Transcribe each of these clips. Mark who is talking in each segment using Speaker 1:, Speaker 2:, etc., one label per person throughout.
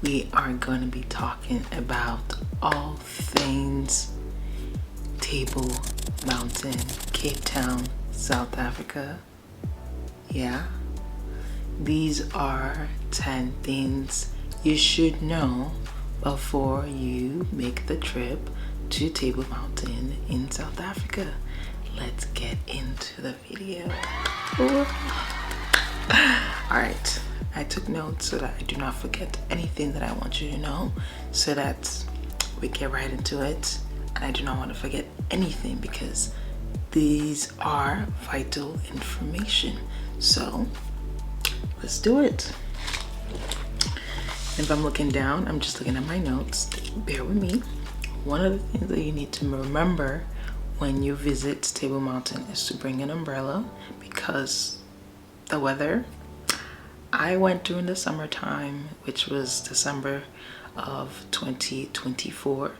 Speaker 1: we are going to be talking about all things Table Mountain, Cape Town, South Africa. Yeah, these are 10 things you should know before you make the trip to Table Mountain in South Africa. Let's get into the video. Alright, I took notes so that I do not forget anything that I want you to know, so that we get right into it. And I do not want to forget anything because these are vital information. So let's do it. If I'm looking down, I'm just looking at my notes. Bear with me. One of the things that you need to remember when you visit Table Mountain is to bring an umbrella because the weather. I went during the summertime, which was December of 2024,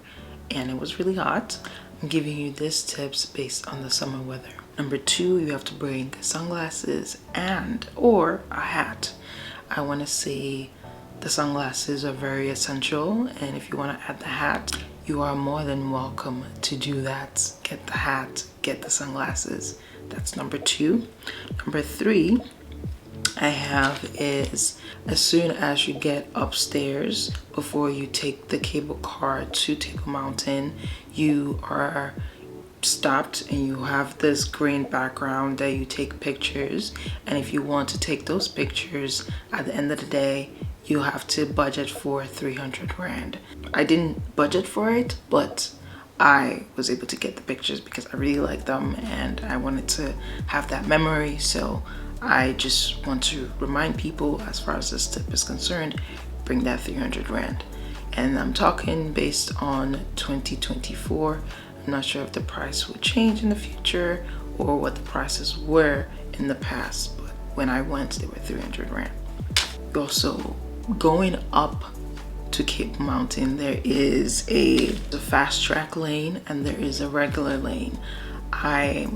Speaker 1: and it was really hot. I'm giving you these tips based on the summer weather. Number 2, you have to bring sunglasses and or a hat. I want to say the sunglasses are very essential, and if you want to add the hat, you are more than welcome to do that. Get the hat, get the sunglasses. That's number 2. Number 3 I have is, as soon as you get upstairs, before you take the cable car to Table Mountain, you are stopped and you have this green background that you take pictures. And if you want to take those pictures, at the end of the day, you have to budget for 300 rand. I didn't budget for it, but I was able to get the pictures because I really like them and I wanted to have that memory. So I just want to remind people, as far as this tip is concerned, bring that 300 rand. And I'm talking based on 2024. I'm not sure if the price will change in the future or what the prices were in the past, but when I went, they were 300 rand. Also, going up to Cape Mountain, there is the fast track lane and there is a regular lane. I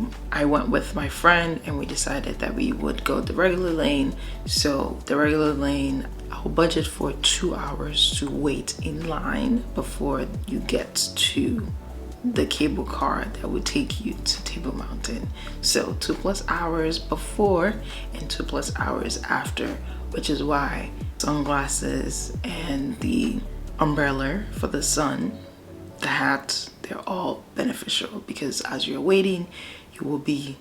Speaker 1: went with my friend and we decided that we would go the regular lane. So the regular lane, I'll budget for 2 hours to wait in line before you get to the cable car that would take you to Table Mountain. So 2+ hours before and 2+ hours after, which is why sunglasses and the umbrella for the sun, the hat, they're all beneficial because as you're waiting, you will be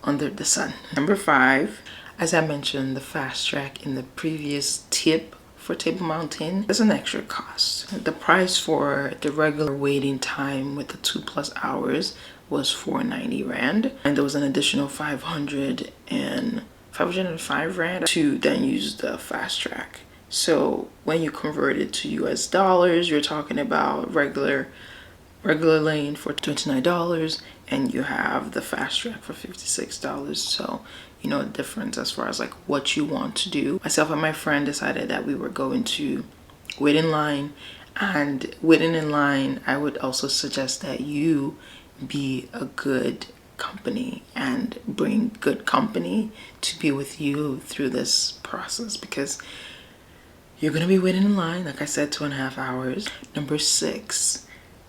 Speaker 1: under the sun. Number 5, as I mentioned, the fast track in the previous tip for Table Mountain is an extra cost. The price for the regular waiting time with the 2+ hours was 490 rand, and there was an additional 505 rand to then use the fast track. So when you convert it to US dollars, you're talking about regular lane for $29 and you have the fast track for $56. So you know the difference as far as like what you want to do. Myself and my friend decided that we were going to wait in line, and waiting in line, I would also suggest that you be a good company and bring good company to be with you through this process because you're gonna be waiting in line, like I said, 2.5 hours. Number 6,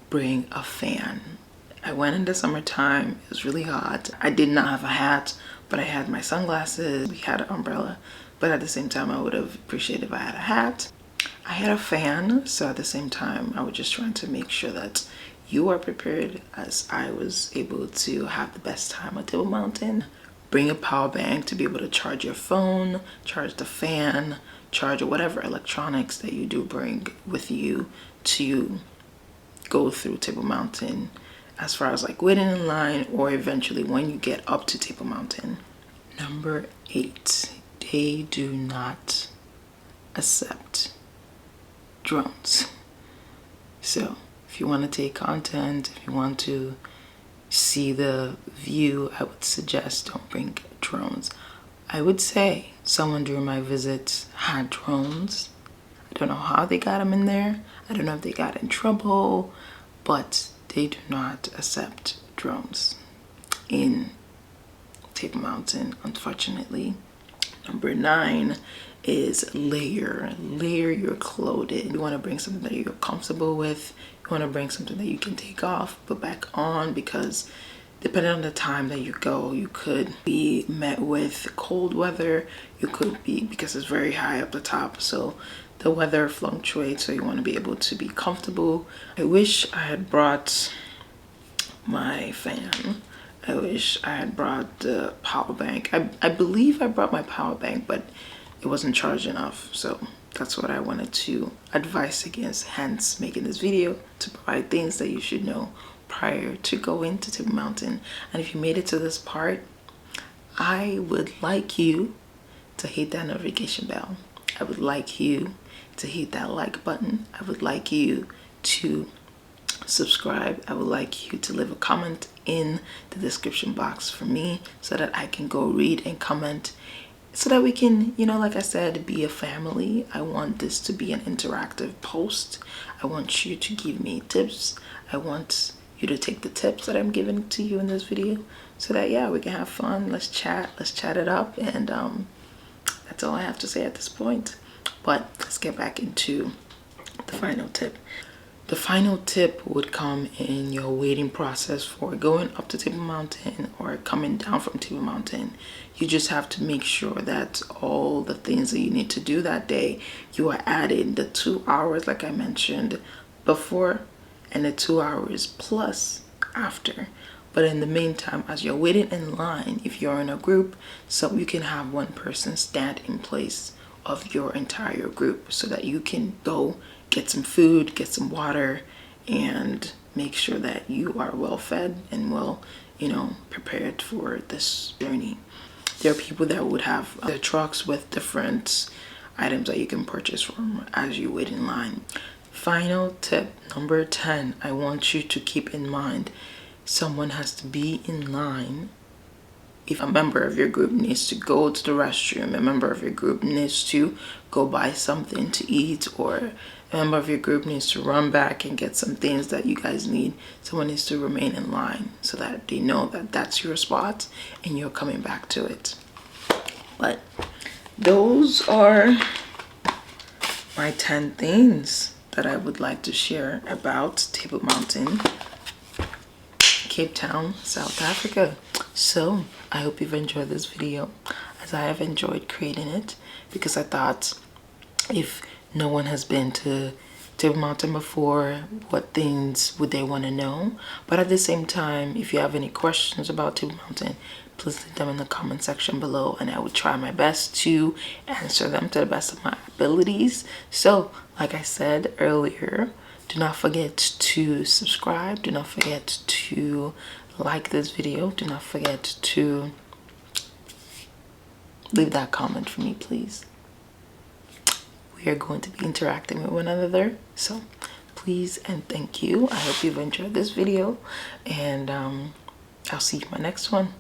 Speaker 1: bring a fan. I went in the summertime, it was really hot. I did not have a hat, but I had my sunglasses, we had an umbrella, but at the same time I would have appreciated if I had a hat. I had a fan, so at the same time I was just trying to make sure that you are prepared, as I was able to have the best time at Table Mountain. Bring a power bank to be able to charge your phone, charge the fan, charge whatever electronics that you do bring with you to go through Table Mountain, as far as like waiting in line or eventually when you get up to Table Mountain. Number 8, they do not accept drones. So if you want to take content, if you want to see the view, I would suggest don't bring drones. I would say someone during my visit had drones. I don't know how they got them in there. I don't know if they got in trouble, but they do not accept drones in Table Mountain, unfortunately. Number 9 is layer your clothing. You want to bring something that you're comfortable with. You want to bring something that you can take off, put back on, because depending on the time that you go, you could be met with cold weather. You could be, because it's very high up the top, so the weather fluctuates, so you want to be able to be comfortable. I wish I had brought my fan. I wish I had brought the power bank. I believe I brought my power bank, but it wasn't charged enough, so that's what I wanted to advise against, hence making this video, to provide things that you should know prior to going to Table Mountain. And if you made it to this part, I would like you to hit that notification bell. I would like you to hit that like button. I would like you to subscribe. I would like you to leave a comment in the description box for me, so that I can go read and comment, so that we can, you know, like I said, be a family. I want this to be an interactive post. I want you to give me tips. I want you to take the tips that I'm giving to you in this video, so that, yeah, we can have fun. Let's chat it up. And that's all I have to say at this point. But let's get back into the final tip. The final tip would come in your waiting process for going up to Table Mountain or coming down from Table Mountain. You just have to make sure that all the things that you need to do that day, you are adding the 2 hours like I mentioned before, and the 2 hours plus after. But in the meantime, as you're waiting in line, if you're in a group, so you can have one person stand in place of your entire group, so that you can go get some food, get some water, and make sure that you are well fed and well, you know, prepared for this journey. There are people that would have their trucks with different items that you can purchase from as you wait in line. Final tip number 10, I want you to keep in mind, someone has to be in line. If a member of your group needs to go to the restroom, a member of your group needs to go buy something to eat, or a member of your group needs to run back and get some things that you guys need, someone needs to remain in line, so that they know that that's your spot and you're coming back to it. But those are my 10 things that I would like to share about Table Mountain, Cape Town, South Africa. So I hope you've enjoyed this video, as I have enjoyed creating it, because I thought, if no one has been to Table Mountain before, what things would they want to know? But at the same time, if you have any questions about Table Mountain, please leave them in the comment section below, and I will try my best to answer them to the best of my abilities. So like I said earlier, do not forget to subscribe. Do not forget to like this video. Do not forget to leave that comment for me, please. We are going to be interacting with one another, so please and thank you. I hope you've enjoyed this video, and I'll see you in my next one.